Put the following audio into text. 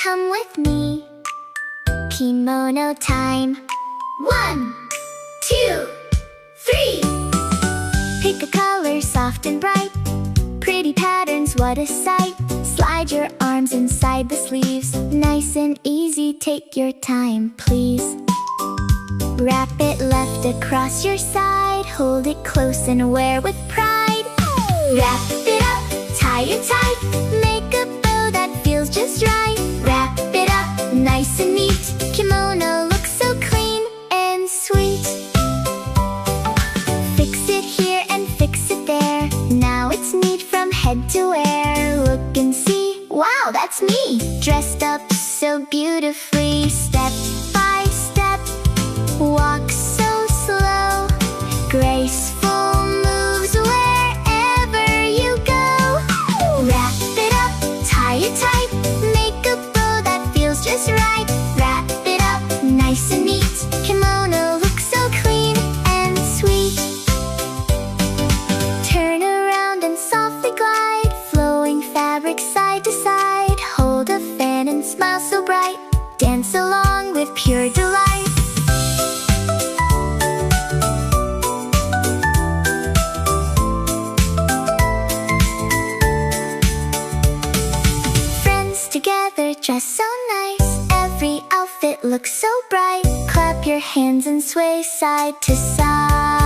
come with me. Kimono time. 1, 2, 3. Pick a color soft and bright. Pretty patterns, what a sight. Slide your arms inside the sleeves. Nice and easy, take your time, please. Wrap it left across your side. Hold it close and wear with pride. Wrap it up, tie it tight. Make a bow that feels just right. Wrap it up, nice and neat. Kimono looks so clean and sweet. Fix it here and fix it there. Now it's neat from head to wear. Look and see, wow, that's me, dressed up so beautifully. Step by step, walk so slow. Graceful moves wherever you go. Wrap it up, tie it tight. Make a bow that feels just right. Wrap it up, nice and neat. Kimono looks so clean and sweet. Turn around and softly glide. Flowing fabric side to side. Hold a fan and smile so bright. Dance along with pure delight. Together, dressed so nice. Every outfit looks so bright. Clap your hands and sway side to side.